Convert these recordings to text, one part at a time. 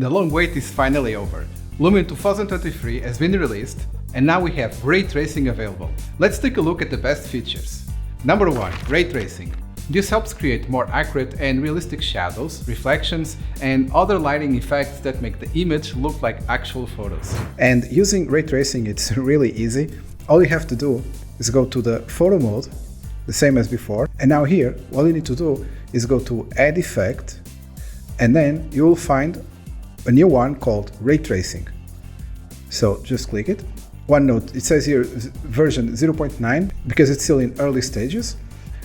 The long wait is finally over. Lumion 2023 has been released, and now we have ray tracing available. Let's take a look at the best features. Number 1. Ray tracing. This helps create more accurate and realistic shadows, reflections, and other lighting effects that make the image look like actual photos. And using ray tracing, it's really easy. All you have to do is go to the photo mode, the same as before. And now here, all you need to do is go to Add Effect, and then you will find a new one called Ray Tracing. So just click it. One note, it says here version 0.9 because it's still in early stages,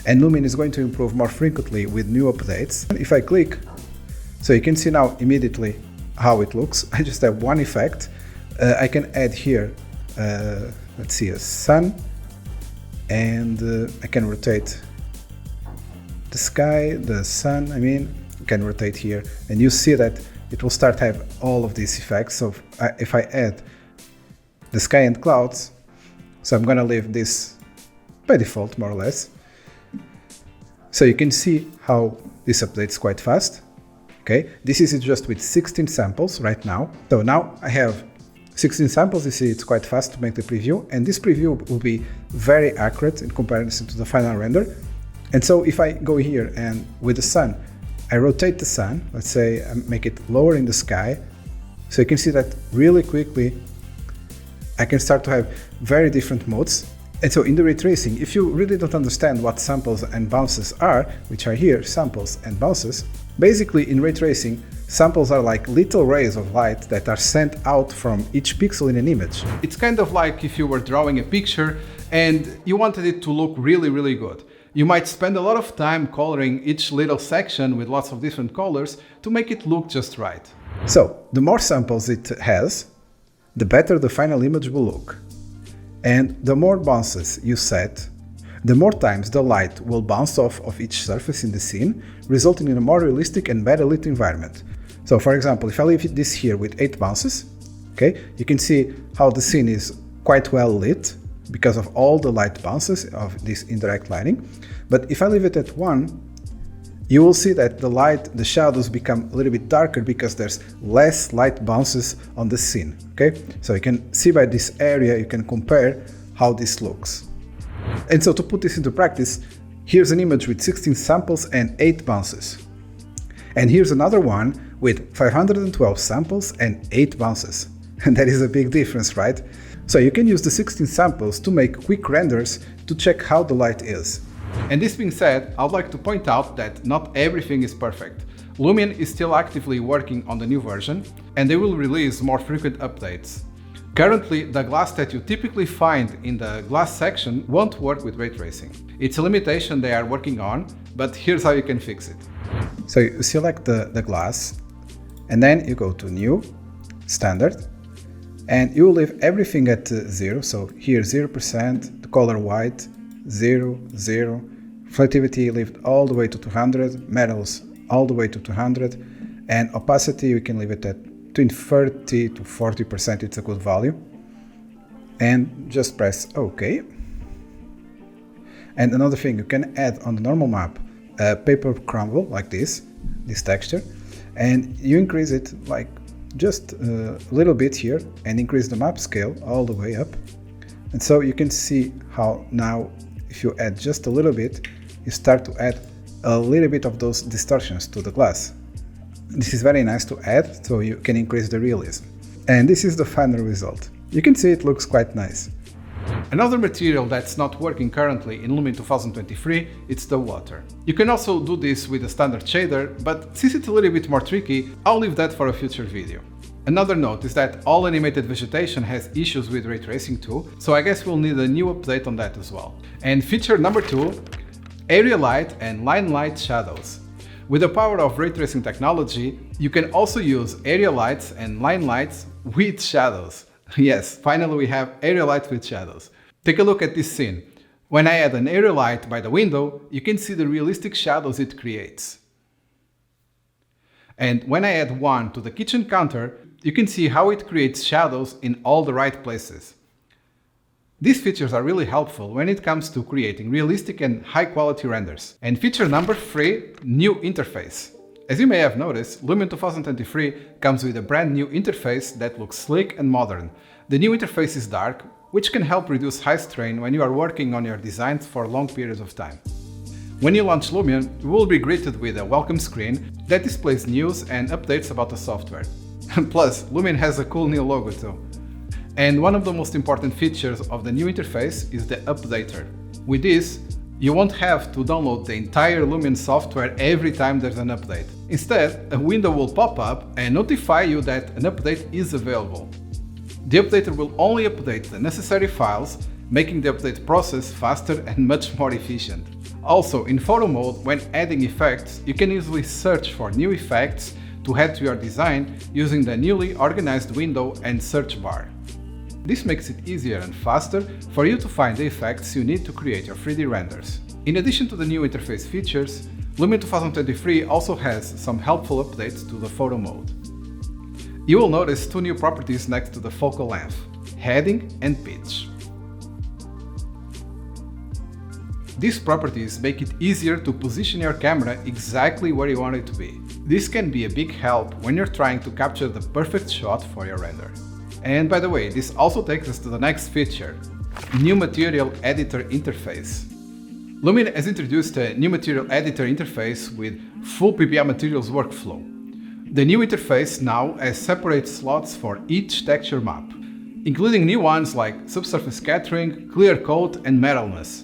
and Lumion is going to improve more frequently with new updates. If I click, so you can see now immediately how it looks. I just have one effect. I can add here, let's see, a sun, and I can rotate the sky, the sun, I mean, you can rotate here, and you see that it will start to have all of these effects. So if I add the sky and clouds, so I'm gonna leave this by default, more or less. So you can see how this updates quite fast. Okay, this is just with 16 samples right now. So now I have 16 samples. You see it's quite fast to make the preview, and this preview will be very accurate in comparison to the final render. And so if I go here and with the sun, I rotate the sun, let's say I make it lower in the sky, so you can see that really quickly I can start to have very different modes. And so in the ray tracing, if you really don't understand what samples and bounces are, which are here, samples and bounces, basically in ray tracing, samples are like little rays of light that are sent out from each pixel in an image. It's kind of like if you were drawing a picture and you wanted it to look really, really good. You might spend a lot of time coloring each little section with lots of different colors to make it look just right. So the more samples it has, the better the final image will look. And the more bounces you set, the more times the light will bounce off of each surface in the scene, resulting in a more realistic and better lit environment. So for example, if I leave this here with 8 bounces, okay, you can see how the scene is quite well lit because of all the light bounces of this indirect lighting. But if I leave it at 1, you will see that the shadows become a little bit darker because there's less light bounces on the scene, okay? So you can see by this area, you can compare how this looks. And so to put this into practice, here's an image with 16 samples and 8 bounces. And here's another one with 512 samples and 8 bounces. And that is a big difference, right? So you can use the 16 samples to make quick renders to check how the light is. And this being said, I'd like to point out that not everything is perfect. Lumion is still actively working on the new version, and they will release more frequent updates. Currently, the glass that you typically find in the glass section won't work with ray tracing. It's a limitation they are working on, but here's how you can fix it. So you select the glass, and then you go to New, Standard, and you will leave everything at 0. So here 0%, the color white, 0, 0, reflectivity leave all the way to 200, metals all the way to 200, and opacity we can leave it at between 30 to 40%, it's a good value. And just press OK. And another thing, you can add on the normal map a paper crumble like this texture, and you increase it like just a little bit here and increase the map scale all the way up. And so you can see how now if you add just a little bit, you start to add a little bit of those distortions to the glass. This is very nice to add, so you can increase the realism. And this is the final result. You can see it looks quite nice. Another material that's not working currently in Lumion 2023, it's the water. You can also do this with a standard shader, but since it's a little bit more tricky, I'll leave that for a future video. Another note is that all animated vegetation has issues with ray tracing too, so I guess we'll need a new update on that as well. And feature number 2, area light and line light shadows. With the power of ray tracing technology, you can also use area lights and line lights with shadows. Yes, finally we have area lights with shadows. Take a look at this scene. When I add an area light by the window, you can see the realistic shadows it creates. And when I add one to the kitchen counter, you can see how it creates shadows in all the right places. These features are really helpful when it comes to creating realistic and high quality renders. And feature number 3, new interface. As you may have noticed, Lumion 2023 comes with a brand new interface that looks sleek and modern. The new interface is dark, which can help reduce high strain when you are working on your designs for long periods of time. When you launch Lumion, you will be greeted with a welcome screen that displays news and updates about the software. Plus, Lumion has a cool new logo too. And one of the most important features of the new interface is the updater. With this, you won't have to download the entire Lumion software every time there's an update. Instead, a window will pop up and notify you that an update is available. The updater will only update the necessary files, making the update process faster and much more efficient. Also, in photo mode, when adding effects, you can easily search for new effects to add to your design using the newly organized window and search bar. This makes it easier and faster for you to find the effects you need to create your 3D renders. In addition to the new interface features, Lumion 2023 also has some helpful updates to the photo mode. You will notice two new properties next to the focal length: heading and pitch. These properties make it easier to position your camera exactly where you want it to be. This can be a big help when you're trying to capture the perfect shot for your render. And by the way, this also takes us to the next feature, New Material Editor Interface. Lumion has introduced a New Material Editor interface with full PBR materials workflow. The new interface now has separate slots for each texture map, including new ones like subsurface scattering, clear coat, and metalness.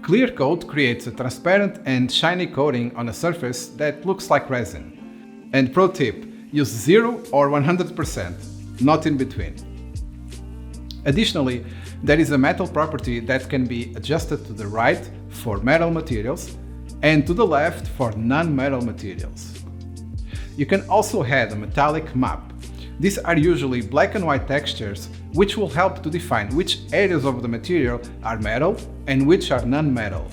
Clear coat creates a transparent and shiny coating on a surface that looks like resin. And pro tip, use 0 or 100%, not in between. Additionally, there is a metal property that can be adjusted to the right for metal materials and to the left for non-metal materials. You can also add a metallic map. These are usually black and white textures, which will help to define which areas of the material are metal and which are non-metal.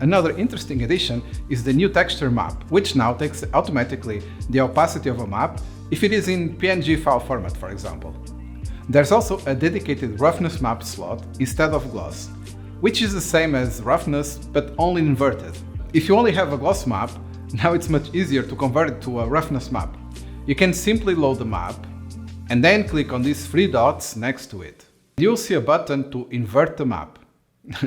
Another interesting addition is the new texture map, which now takes automatically the opacity of a map if it is in PNG file format, for example. There's also a dedicated roughness map slot instead of gloss, which is the same as roughness but only inverted. If you only have a gloss map, now it's much easier to convert it to a roughness map. You can simply load the map and then click on these three dots next to it. You'll see a button to invert the map.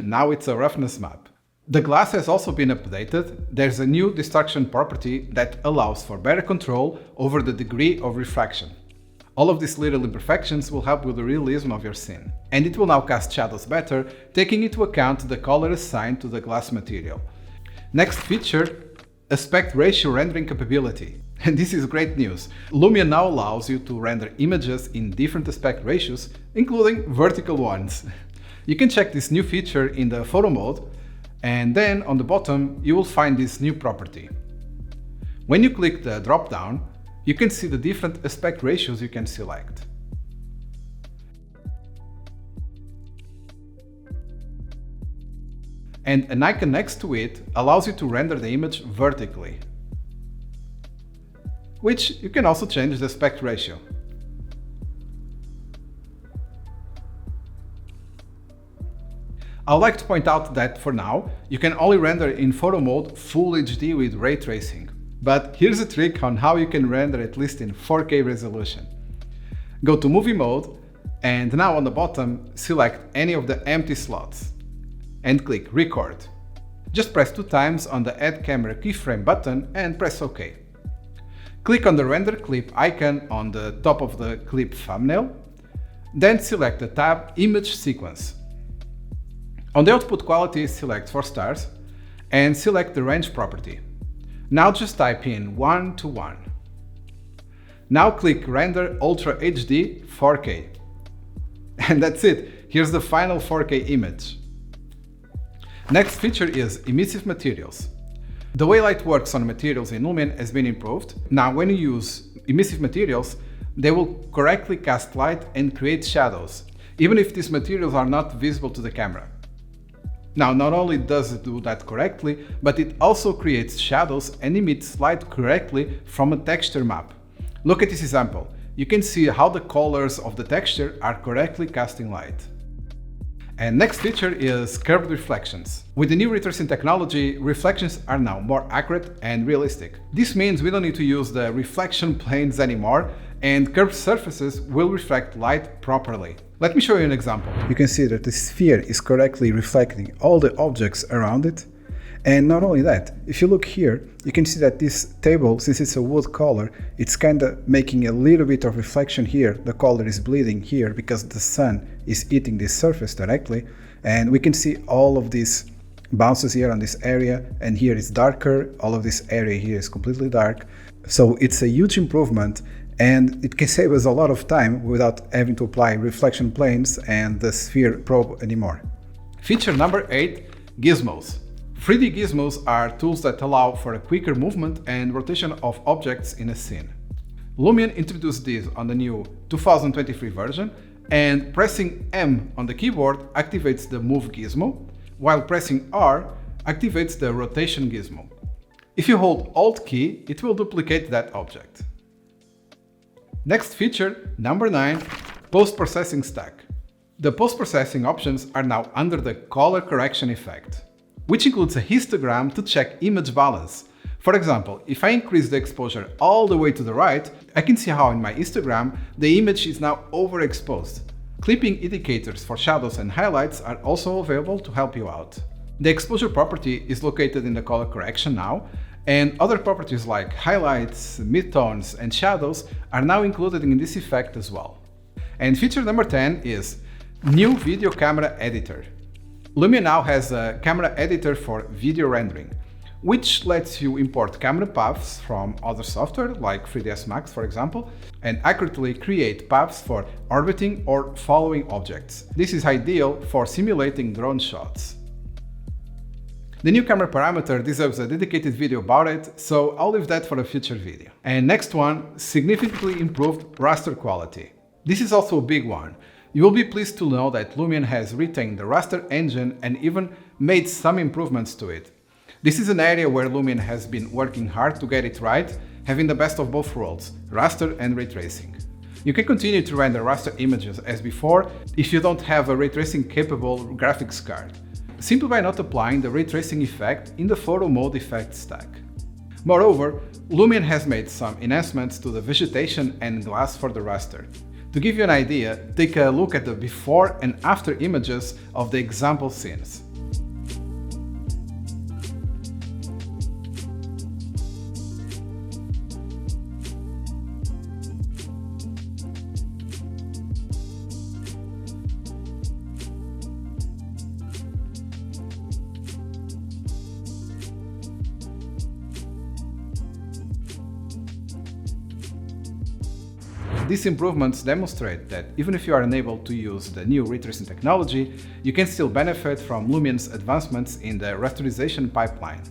Now it's a roughness map. The glass has also been updated. There's a new distraction property that allows for better control over the degree of refraction. All of these little imperfections will help with the realism of your scene. And it will now cast shadows better, taking into account the color assigned to the glass material. Next feature, aspect ratio rendering capability. And this is great news. Lumion now allows you to render images in different aspect ratios, including vertical ones. You can check this new feature in the photo mode, and then on the bottom you will find this new property. When you click the drop-down, you can see the different aspect ratios you can select. And an icon next to it allows you to render the image vertically, which you can also change the aspect ratio. I would like to point out that for now, you can only render in photo mode Full HD with Raytracing. But here's a trick on how you can render at least in 4K resolution. Go to Movie Mode, and now on the bottom, select any of the empty slots and click Record. Just press 2 times on the Add Camera keyframe button and press OK. Click on the Render Clip icon on the top of the clip thumbnail, then select the tab Image Sequence. On the output quality, select 4 stars and select the range property. Now just type in 1 to 1. Now click Render Ultra HD 4K. And that's it, here's the final 4K image. Next feature is Emissive Materials. The way light works on materials in Lumion has been improved. Now when you use Emissive Materials, they will correctly cast light and create shadows, even if these materials are not visible to the camera. Now, not only does it do that correctly, but it also creates shadows and emits light correctly from a texture map. Look at this example. You can see how the colors of the texture are correctly casting light. And next feature is curved reflections. With the new Raytracing technology, reflections are now more accurate and realistic. This means we don't need to use the reflection planes anymore, and curved surfaces will reflect light properly. Let me show you an example. You can see that the sphere is correctly reflecting all the objects around it. And not only that, if you look here, you can see that this table, since it's a wood color, it's kind of making a little bit of reflection here. The color is bleeding here because the sun is hitting this surface directly. And we can see all of these bounces here on this area, and here it's darker. All of this area here is completely dark. So it's a huge improvement, and it can save us a lot of time without having to apply reflection planes and the sphere probe anymore. Feature number 8, Gizmos. 3D gizmos are tools that allow for a quicker movement and rotation of objects in a scene. Lumion introduced these on the new 2023 version, and pressing M on the keyboard activates the Move gizmo, while pressing R activates the Rotation gizmo. If you hold Alt key, it will duplicate that object. Next feature, number 9, Post-Processing Stack. The post-processing options are now under the color correction effect, which includes a histogram to check image balance. For example, if I increase the exposure all the way to the right, I can see how in my histogram the image is now overexposed. Clipping indicators for shadows and highlights are also available to help you out. The exposure property is located in the color correction now, and other properties like highlights, midtones, and shadows are now included in this effect as well. And feature number 10 is New Video Camera Editor. Lumion now has a camera editor for video rendering, which lets you import camera paths from other software like 3ds Max, for example, and accurately create paths for orbiting or following objects. This is ideal for simulating drone shots. The new camera parameter deserves a dedicated video about it, so I'll leave that for a future video. And next one, significantly improved raster quality. This is also a big one. You will be pleased to know that Lumion has retained the raster engine and even made some improvements to it. This is an area where Lumion has been working hard to get it right, having the best of both worlds, raster and ray tracing. You can continue to render raster images as before if you don't have a ray tracing capable graphics card, simply by not applying the ray tracing effect in the photo mode effect stack. Moreover, Lumion has made some enhancements to the vegetation and glass for the raster. To give you an idea, take a look at the before and after images of the example scenes. These improvements demonstrate that even if you are unable to use the new Raytracing technology, you can still benefit from Lumion's advancements in the rasterization pipeline.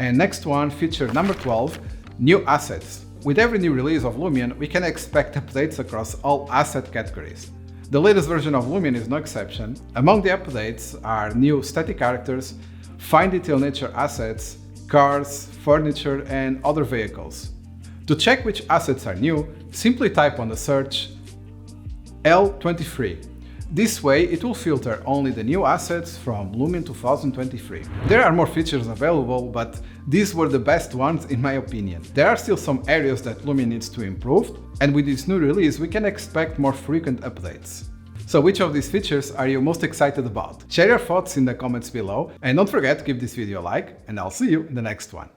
And next one, feature number 12, New Assets. With every new release of Lumion, we can expect updates across all asset categories. The latest version of Lumion is no exception. Among the updates are new static characters, fine detail nature assets, cars, furniture, and other vehicles. To check which assets are new, simply type on the search L23. This way it will filter only the new assets from Lumion 2023. There are more features available, but these were the best ones in my opinion. There are still some areas that Lumion needs to improve, and with this new release we can expect more frequent updates. So which of these features are you most excited about? Share your thoughts in the comments below, and don't forget to give this video a like, and I'll see you in the next one.